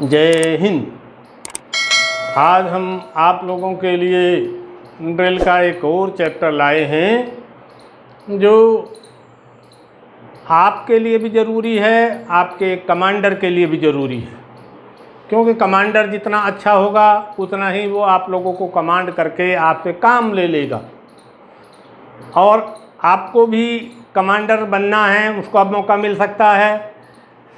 जय हिंद। आज हम आप लोगों के लिए ड्रिल का एक और चैप्टर लाए हैं जो आपके लिए भी ज़रूरी है, आपके कमांडर के लिए भी ज़रूरी है। क्योंकि कमांडर जितना अच्छा होगा उतना ही वो आप लोगों को कमांड करके आपसे काम ले लेगा, और आपको भी कमांडर बनना है, उसको अब मौका मिल सकता है।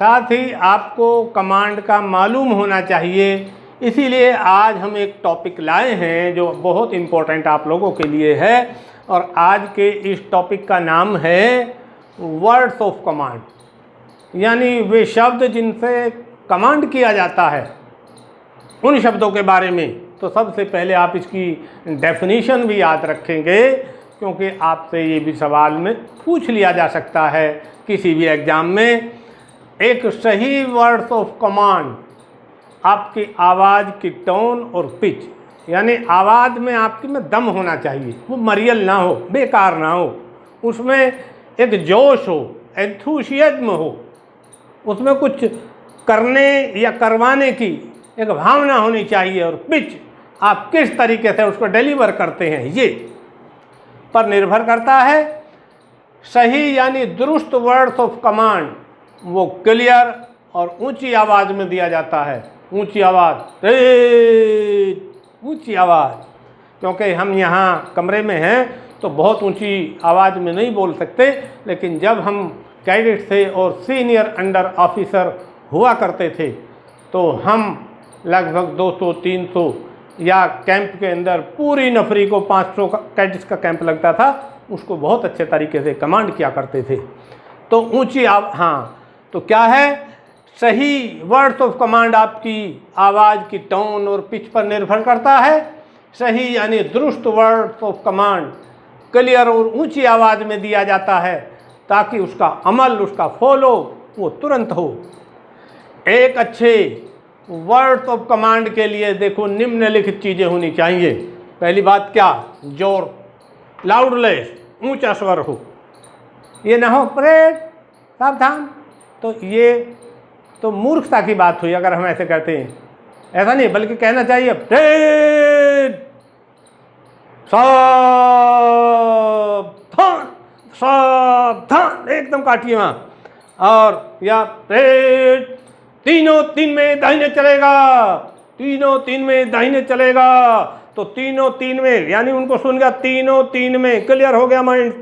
साथ ही आपको कमांड का मालूम होना चाहिए। इसीलिए आज हम एक टॉपिक लाए हैं जो बहुत इम्पोर्टेंट आप लोगों के लिए है, और आज के इस टॉपिक का नाम है वर्ड्स ऑफ कमांड, यानी वे शब्द जिनसे कमांड किया जाता है, उन शब्दों के बारे में। तो सबसे पहले आप इसकी डेफिनेशन भी याद रखेंगे, क्योंकि आपसे ये भी सवाल में पूछ लिया जा सकता है किसी भी एग्ज़ाम में। एक सही वर्ड्स ऑफ कमांड आपकी आवाज़ की टोन और पिच, यानी आवाज़ में आपकी में दम होना चाहिए, वो मरियल ना हो, बेकार ना हो, उसमें एक जोश हो, एंथुसियाज्म हो, उसमें कुछ करने या करवाने की एक भावना होनी चाहिए। और पिच आप किस तरीके से उसको डिलीवर करते हैं ये पर निर्भर करता है। सही यानी दुरुस्त वर्ड्स ऑफ कमांड वो क्लियर और ऊंची आवाज़ में दिया जाता है। ऊंची आवाज़, तेज ऊंची आवाज़, क्योंकि हम यहाँ कमरे में हैं तो बहुत ऊंची आवाज़ में नहीं बोल सकते, लेकिन जब हम कैडेट थे और सीनियर अंडर ऑफिसर हुआ करते थे तो हम लगभग 200-300 या कैंप के अंदर पूरी नफरी को 500 कैडेट्स का कैंप लगता था, उसको बहुत अच्छे तरीके से कमांड किया करते थे। तो ऊंची हाँ, तो क्या है, सही वर्ड्स ऑफ कमांड आपकी आवाज़ की टोन और पिच पर निर्भर करता है। सही यानी दुरुस्त वर्ड्स ऑफ कमांड क्लियर और ऊंची आवाज़ में दिया जाता है ताकि उसका अमल, उसका फॉलो वो तुरंत हो। एक अच्छे वर्ड्स ऑफ कमांड के लिए देखो निम्नलिखित चीज़ें होनी चाहिए। पहली बात क्या, जोर, लाउडलेस, ऊंचा स्वर हो, ये ना हो परेड सावधान, तो ये तो मूर्खता की बात हुई अगर हम ऐसे कहते हैं। ऐसा नहीं, बल्कि कहना चाहिए परेड सावधान, सावधान, एकदम काटिए वहाँ। और या परेड तीनों तीन में दाहिने चलेगा, तीनों तीन में दाहिने चलेगा, तो तीनों तीन में यानी उनको सुन गया, तीनों तीन में क्लियर हो गया माइंड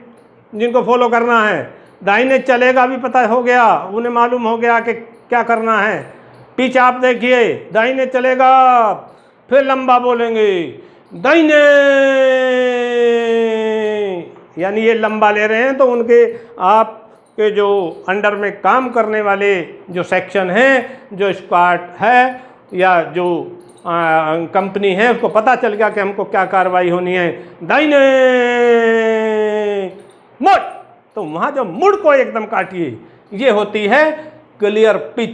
जिनको फॉलो करना है। दाहिने चलेगा भी पता हो गया, उन्हें मालूम हो गया कि क्या करना है। पिच आप देखिए, दाहिने चलेगा, फिर लंबा बोलेंगे दाहिने, यानी ये लंबा ले रहे हैं तो उनके आपके जो अंडर में काम करने वाले जो सेक्शन हैं, जो स्क्वाड है या जो कंपनी है, उसको पता चल गया कि हमको क्या कार्रवाई होनी है। दाहिने मुड़, तो वहाँ जो मुड़ को एकदम काटिए, ये होती है क्लियर पिच।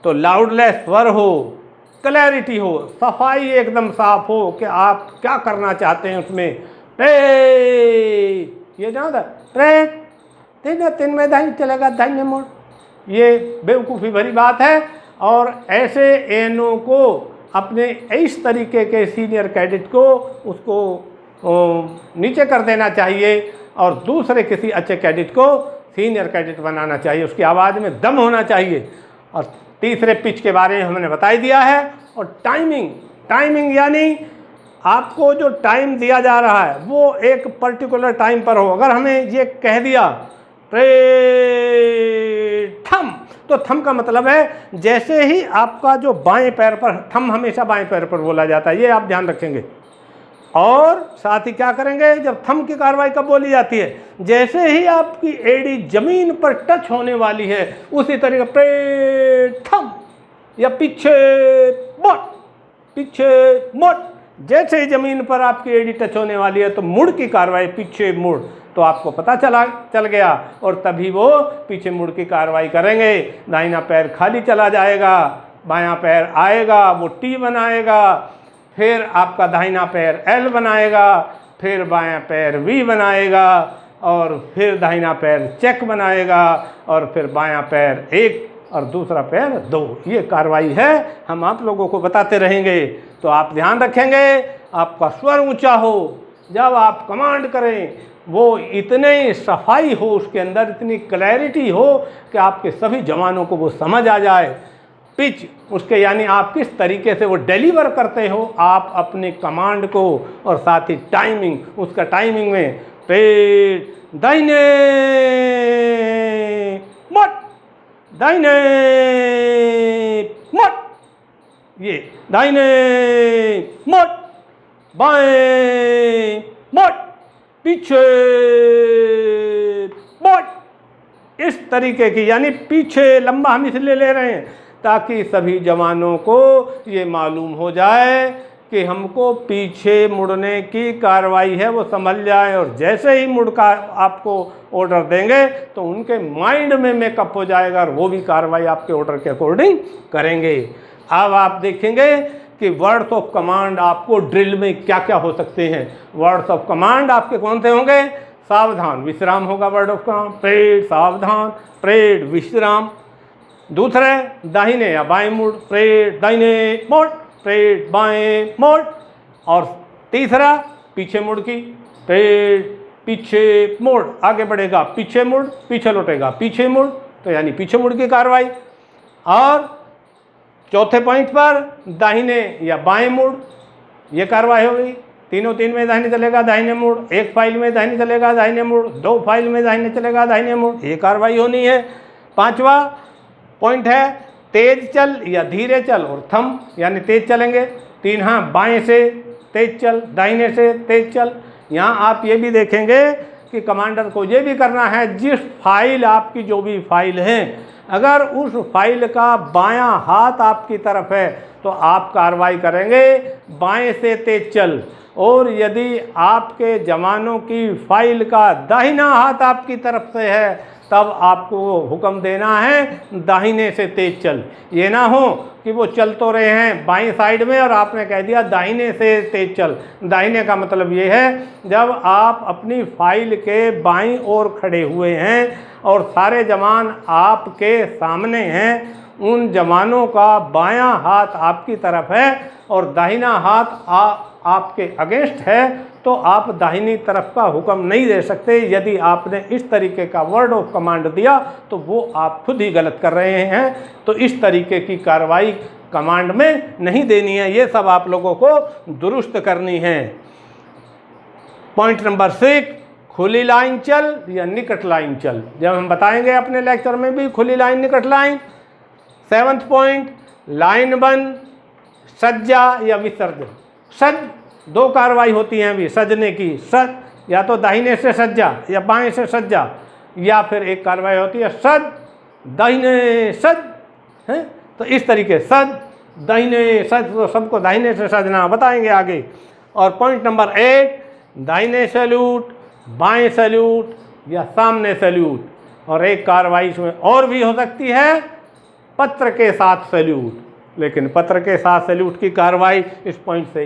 तो लाउडलेस स्वर हो, क्लैरिटी हो, सफाई एकदम साफ हो कि आप क्या करना चाहते हैं उसमें। ये जाओ तीन में दाहिने चलेगा, दाहिने मुड़, ये बेवकूफ़ी भरी बात है। और ऐसे एनओ को अपने इस तरीके के सीनियर कैडेट को उसको नीचे कर देना चाहिए और दूसरे किसी अच्छे कैडेट को सीनियर कैडेट बनाना चाहिए। उसकी आवाज़ में दम होना चाहिए। और तीसरे पिच के बारे में हमने बता ही दिया है। और टाइमिंग, टाइमिंग यानी आपको जो टाइम दिया जा रहा है वो एक पर्टिकुलर टाइम पर हो। अगर हमें ये कह दिया थम, तो थम का मतलब है जैसे ही आपका जो बाएं पैर पर, थम हमेशा बाएं पैर पर बोला जाता है, ये आप ध्यान रखेंगे। और साथ ही क्या करेंगे, जब थम की कार्रवाई कब बोली जाती है, जैसे ही आपकी एड़ी जमीन पर टच होने वाली है उसी तरीके पे थम या पीछे मुड़, पीछे मुड़। जैसे ही जमीन पर आपकी एड़ी टच होने वाली है तो मुड़ की कार्रवाई, पीछे मुड़, तो आपको पता चल गया और तभी वो पीछे मुड़ की कार्रवाई करेंगे। दाहिना पैर खाली चला जाएगा, बायां पैर आएगा, वो टी बनाएगा, फिर आपका दाहिना पैर एल बनाएगा, फिर बायां पैर वी बनाएगा, और फिर दाहिना पैर चेक बनाएगा, और फिर बायां पैर एक और दूसरा पैर दो। ये कार्रवाई है, हम आप लोगों को बताते रहेंगे। तो आप ध्यान रखेंगे, आपका स्वर ऊंचा हो, जब आप कमांड करें वो इतने सफाई हो, उसके अंदर इतनी क्लैरिटी हो कि आपके सभी जवानों को वो समझ आ जाए। पिच उसके यानी आप किस तरीके से वो डिलीवर करते हो आप अपने कमांड को, और साथ ही टाइमिंग, उसका टाइमिंग में पेट दाहिने मट, दाहिने मट, ये दाहिने मट, बाएं मट, पीछे मट, इस तरीके की, यानी पीछे लंबा हम इसलिए ले रहे हैं ताकि सभी जवानों को ये मालूम हो जाए कि हमको पीछे मुड़ने की कार्रवाई है, वो समझ जाए। और जैसे ही मुड़ का आपको ऑर्डर देंगे तो उनके माइंड में मेकअप हो जाएगा और वो भी कार्रवाई आपके ऑर्डर के अकॉर्डिंग करेंगे। अब आप देखेंगे कि वर्ड्स ऑफ कमांड आपको ड्रिल में क्या क्या हो सकते हैं। वर्ड्स ऑफ कमांड आपके कौन से होंगे? सावधान, विश्राम होगा वर्ड ऑफ कमांड। परेड सावधान, परेड विश्राम। दूसरे दाहिने या बाएं मुड़, परेड दाहिने मोड़, परेड बाएं मोड़। और तीसरा पीछे मुड़ की, परेड पीछे मोड़, आगे बढ़ेगा पीछे मुड़, पीछे लौटेगा पीछे मुड़, तो यानी पीछे मुड़ की कार्रवाई। और चौथे पॉइंट पर दाहिने या बाएं मुड़, ये कार्रवाई हो गई। तीनों तीन में दाहिने चलेगा दाहिने मुड़, एक फाइल में दाहिने चलेगा दाहिने मुड़, दो फाइल में दाहिने चलेगा दाहिने मुड़, ये कार्रवाई होनी है। पांचवा पॉइंट है तेज चल या धीरे चल, और थम यानी तेज चलेंगे। तीन हाँ, बाएं से तेज चल, दाहिने से तेज चल। यहाँ आप ये भी देखेंगे कि कमांडर को ये भी करना है, जिस फाइल आपकी जो भी फाइल है, अगर उस फाइल का बायां हाथ आपकी तरफ है तो आप कार्रवाई करेंगे बाएं से तेज चल, और यदि आपके जवानों की फाइल का दाहिना हाथ आपकी तरफ से है तब आपको हुक्म देना है दाहिने से तेज चल। ये ना हो कि वो चल तो रहे हैं बाईं साइड में और आपने कह दिया दाहिने से तेज चल। दाहिने का मतलब ये है जब आप अपनी फाइल के बाईं ओर खड़े हुए हैं और सारे जवान आपके सामने हैं, उन जवानों का बायां हाथ आपकी तरफ है और दाहिना हाथ आपके अगेंस्ट है, तो आप दाहिनी तरफ का हुक्म नहीं दे सकते। यदि आपने इस तरीके का वर्ड ऑफ कमांड दिया तो वो आप खुद ही गलत कर रहे हैं। तो इस तरीके की कार्रवाई कमांड में नहीं देनी है, ये सब आप लोगों को दुरुस्त करनी है। पॉइंट नंबर 6, खुली लाइन चल या निकट लाइन चल, जब हम बताएंगे अपने लेक्चर में भी खुली लाइन निकट लाइन। 7वां पॉइंट, लाइन बन, सज्जा या विसर्जन। सज, दो कार्रवाई होती हैं अभी सजने की। सज या तो दाहिने से सज्जा या बाएं से सज्जा, या फिर एक कार्रवाई होती है सज दाहिने सज है। तो इस तरीके सज दाहिने सज, तो सबको दाहिने से सजना बताएंगे आगे। और पॉइंट नंबर 8, दाहिने सैल्यूट, बाएं सैल्यूट या सामने सैल्यूट। और एक कार्रवाई इसमें और भी हो सकती है, पत्र के साथ सैल्यूट। लेकिन पत्र के साथ सैल्यूट की कार्रवाई इस पॉइंट से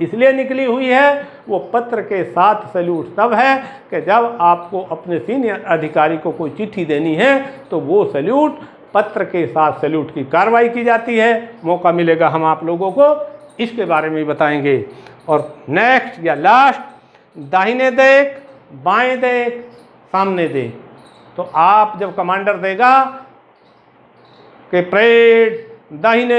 इसलिए निकली हुई है, वो पत्र के साथ सैल्यूट तब है कि जब आपको अपने सीनियर अधिकारी को कोई चिट्ठी देनी है तो वो सैल्यूट पत्र के साथ सैल्यूट की कार्रवाई की जाती है। मौका मिलेगा हम आप लोगों को इसके बारे में बताएंगे। और नेक्स्ट या लास्ट, दाहिने देख, बाएं देख, सामने देख। तो आप जब कमांडर देगा कि परेड दाहिने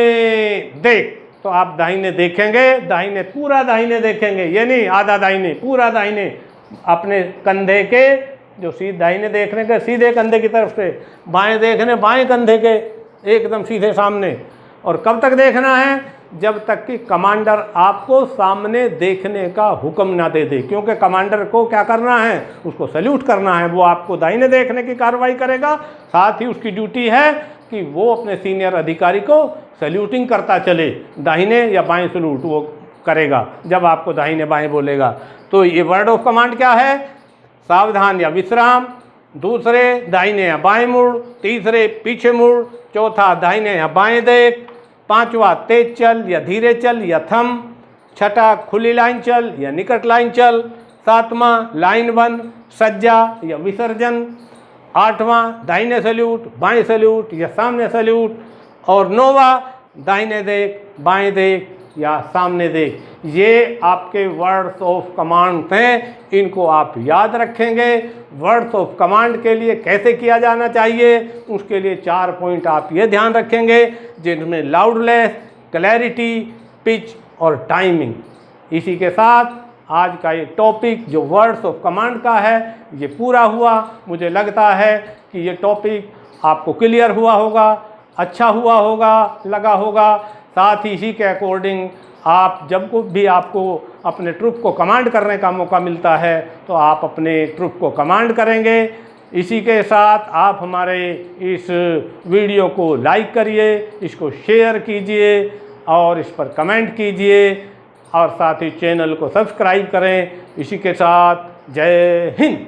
देख, तो आप दाहिने देखेंगे, दाहिने पूरा दाहिने देखेंगे, ये नहीं आधा दाहिने, पूरा दाहिने। अपने कंधे के जो सीधे दाहिने देखने के सीधे कंधे की तरफ से, बाएं देखने बाएं कंधे के एकदम सीधे सामने। और कब तक देखना है? जब तक कि कमांडर आपको सामने देखने का हुक्म ना दे दे, क्योंकि कमांडर को क्या करना है, उसको सैल्यूट करना है। वो आपको दाहिने देखने की कार्रवाई करेगा, साथ ही उसकी ड्यूटी है कि वो अपने सीनियर अधिकारी को सैल्यूटिंग करता चले। दाहिने या बाएं सैल्यूट वो करेगा जब आपको दाहिने बाएं बोलेगा। तो ये वर्ड ऑफ कमांड क्या है? सावधान या विश्राम, दूसरे दाहिने या बाएं मुड़, तीसरे पीछे मुड़, चौथा दाहिने या बाएं देख, पांचवा तेज चल या धीरे चल या थम, छठा खुली लाइन चल या निकट लाइन चल, सातवां लाइन बन, सज्जा या विसर्जन, 8वां दाहिने सैल्यूट, बाएं सैल्यूट या सामने सैल्यूट, और 9वां दाहिने देख, बाएं देख या सामने देख। ये आपके वर्ड्स ऑफ कमांड हैं, इनको आप याद रखेंगे। वर्ड्स ऑफ कमांड के लिए कैसे किया जाना चाहिए, उसके लिए 4 पॉइंट आप ये ध्यान रखेंगे, जिनमें लाउडनेस, क्लैरिटी, पिच और टाइमिंग। इसी के साथ आज का ये टॉपिक जो वर्ड्स ऑफ कमांड का है ये पूरा हुआ। मुझे लगता है कि ये टॉपिक आपको क्लियर हुआ होगा, अच्छा हुआ होगा, लगा होगा। साथ ही इसी के अकॉर्डिंग आप जब को भी आपको अपने ट्रुप को कमांड करने का मौका मिलता है तो आप अपने ट्रुप को कमांड करेंगे। इसी के साथ आप हमारे इस वीडियो को लाइक करिए, इसको शेयर कीजिए और इस पर कमेंट कीजिए और साथ ही चैनल को सब्सक्राइब करें। इसी के साथ जय हिंद।